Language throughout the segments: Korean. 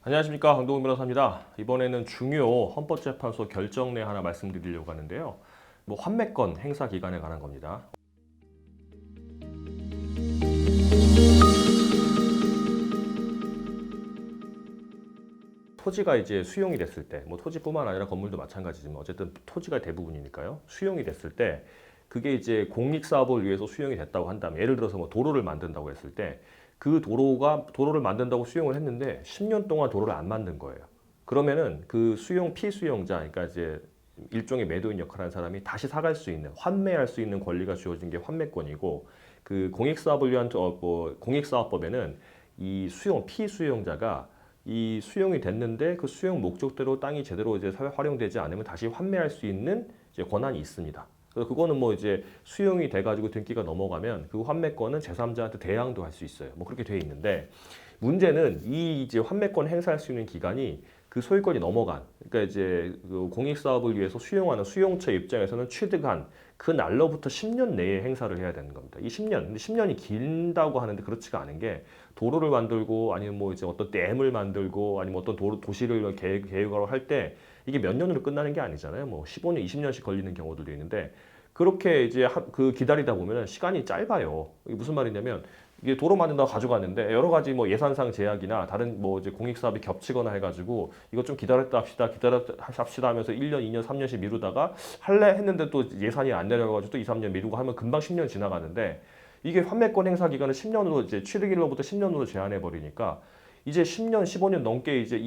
안녕하십니까, 강동훈 변호사입니다. 이번에는 중요 헌법재판소 결정내 하나 말씀드리려고 하는데요. 환매권 행사 기간에 관한 겁니다. 토지가 이제 수용이 됐을 때, 토지뿐만 아니라 건물도 마찬가지지만 어쨌든 토지가 대부분이니까요. 수용이 됐을 때 그게 이제 공익사업을 위해서 수용이 됐다고 한다면, 예를 들어서 도로를 만든다고 했을 때 그 도로를 만든다고 수용을 했는데 10년 동안 도로를 안 만든 거예요. 그러면은 그 피수용자, 그러니까 이제 일종의 매도인 역할을 하는 사람이 다시 사갈 수 있는, 환매할 수 있는 권리가 주어진 게 환매권이고, 그 공익사업을 위한 공익사업법에는 이 피수용자가 이 수용이 됐는데 그 수용 목적대로 땅이 제대로 이제 활용되지 않으면 다시 환매할 수 있는 이제 권한이 있습니다. 그래서 그거는 이제 수용이 돼가지고 등기가 넘어가면 그 환매권은 제3자한테 대항도 할 수 있어요. 그렇게 돼 있는데, 문제는 이 이제 환매권 행사할 수 있는 기간이 그 소유권이 넘어간, 그러니까 이제 그 공익사업을 위해서 수용하는 수용처 입장에서는 취득한 그 날로부터 10년 내에 행사를 해야 되는 겁니다. 이 10년, 근데 10년이 길다고 하는데 그렇지가 않은 게, 도로를 만들고 아니면 이제 어떤 댐을 만들고 아니면 어떤 도시를 계획하고 할 때 이게 몇 년으로 끝나는 게 아니잖아요. 15년, 20년씩 걸리는 경우들도 있는데, 그렇게 이제 기다리다 보면 시간이 짧아요. 이게 무슨 말이냐면, 이게 도로 만든다고 가져갔는데 여러 가지 예산상 제약이나 다른 이제 공익사업이 겹치거나 해가지고 이거 좀 기다렸다 합시다 하면서 1년, 2년, 3년씩 미루다가 할래 했는데 또 예산이 안 내려가지고 또 2, 3년 미루고 하면 금방 10년 지나가는데, 이게 환매권 행사 기간을 10년으로 이제 취득일로부터 10년으로 제한해 버리니까 이제 10년, 15년 넘게 이제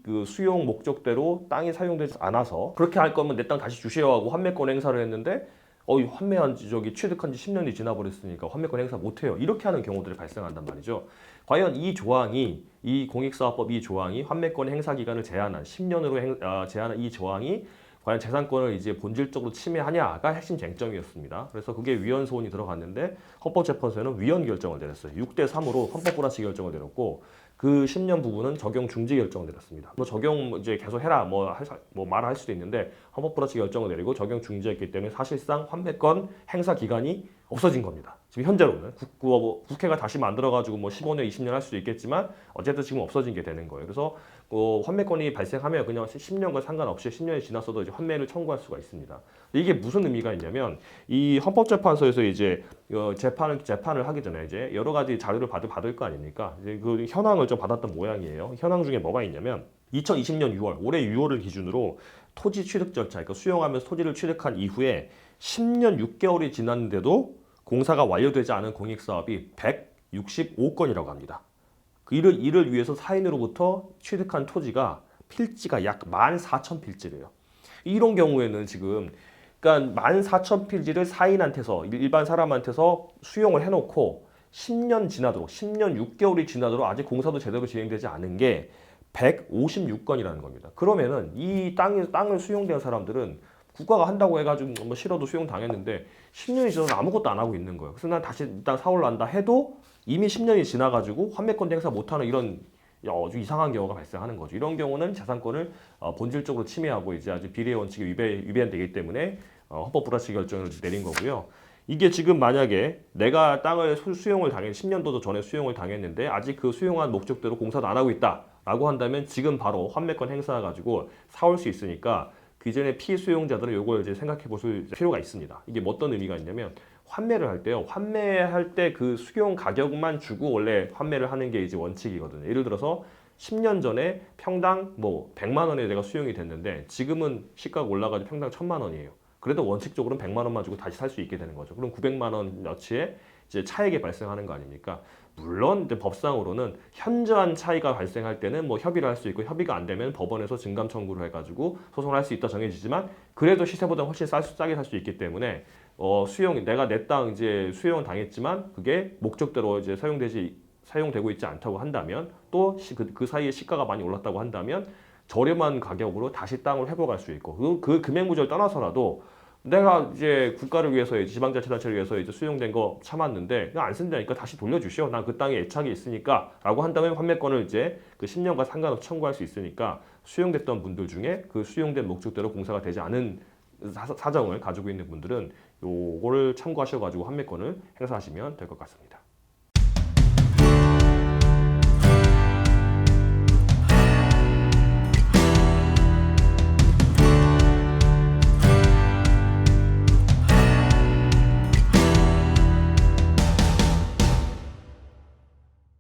그 수용 목적대로 땅이 사용되지 않아서, 그렇게 할 거면 내 땅 다시 주세요 하고 환매권 행사를 했는데 환매한 취득한 지 10년이 지나버렸으니까 환매권 행사 못해요. 이렇게 하는 경우들이 발생한단 말이죠. 과연 이 공익사업법 이 조항이 환매권 행사 기간을 제한한 10년으로 제한한 이 조항이 과연 재산권을 이제 본질적으로 침해하냐가 핵심 쟁점이었습니다. 그래서 그게 위헌 소원이 들어갔는데 헌법재판소에는 위헌 결정을 내렸어요. 6대3으로 헌법 불합치 결정을 내렸고, 그 10년 부분은 적용 중지 결정을 내렸습니다. 적용 이제 계속 해라 말을 할 수도 있는데 헌법 불합치 결정을 내리고 적용 중지했기 때문에 사실상 환매권 행사 기간이 없어진 겁니다. 지금 현재로는 국회가 다시 만들어가지고 15년, 20년 할 수도 있겠지만 어쨌든 지금 없어진 게 되는 거예요. 그래서 환매권이 발생하면 그냥 10년과 상관없이 10년이 지났어도 이제 환매를 청구할 수가 있습니다. 이게 무슨 의미가 있냐면, 이 헌법재판소에서 이제 재판을 하기 전에 이제 여러 가지 자료를 받을 거 아닙니까? 이제 그 현황을 좀 받았던 모양이에요. 현황 중에 뭐가 있냐면 2020년 6월, 올해 6월을 기준으로 토지 취득 절차, 그러니까 수용하면서 토지를 취득한 이후에 10년 6개월이 지났는데도 공사가 완료되지 않은 공익사업이 165건이라고 합니다. 이를 위해서 사인으로부터 취득한 토지가 필지가 약 14,000필지래요. 이런 경우에는 지금 그러니까 14,000필지를 사인한테서, 일반 사람한테서 수용을 해놓고 10년 6개월이 지나도록 아직 공사도 제대로 진행되지 않은 게 156건이라는 겁니다. 그러면은 이 땅을 수용된 사람들은 국가가 한다고 해가지고 싫어도 수용 당했는데 10년이 지나서 아무것도 안 하고 있는 거예요. 그래서 난 다시 일단 사올란다 해도 이미 10년이 지나가지고 환매권 행사 못하는 이런 아주 이상한 경우가 발생하는 거죠. 이런 경우는 재산권을 본질적으로 침해하고 이제 아주 비례 원칙에 위반되기 때문에 헌법 불합치 결정을 내린 거고요. 이게 지금 만약에 내가 땅을 수용을 10년도 전에 수용을 당했는데 아직 그 수용한 목적대로 공사도 안 하고 있다라고 한다면 지금 바로 환매권 행사가지고 사올 수 있으니까 기존의 피수용자들은 이걸 이제 생각해 볼 필요가 있습니다. 이게 어떤 의미가 있냐면, 환매를 할 때요. 환매할 때 그 수용 가격만 주고 원래 환매를 하는 게 이제 원칙이거든요. 예를 들어서 10년 전에 평당 100만 원에 내가 수용이 됐는데 지금은 시가가 올라가지고 평당 1,000만 원이에요. 그래도 원칙적으로는 100만 원만 주고 다시 살 수 있게 되는 거죠. 그럼 900만 원어치의 이제 차액이 발생하는 거 아닙니까? 물론 이제 법상으로는 현저한 차이가 발생할 때는 협의를 할 수 있고, 협의가 안 되면 법원에서 증감 청구를 해가지고 소송을 할 수 있다 정해지지만, 그래도 시세보다 훨씬 싸게 살 수 있기 때문에 내가 내 땅 이제 수용을 당했지만 그게 목적대로 이제 사용되고 있지 않다고 한다면, 또 그 사이에 시가가 많이 올랐다고 한다면 저렴한 가격으로 다시 땅을 회복할 수 있고, 그 금액 무저를 떠나서라도 내가 이제 국가를 위해서, 지방자치단체를 위해서 이제 수용된 거 참았는데 그냥 안 쓴다니까 다시 돌려주시오. 난 그 땅에 애착이 있으니까 라고 한다면 환매권을 이제 그 10년과 상관없이 청구할 수 있으니까, 수용됐던 분들 중에 그 수용된 목적대로 공사가 되지 않은 사정을 가지고 있는 분들은 요거를 참고하셔가지고 환매권을 행사하시면 될 것 같습니다.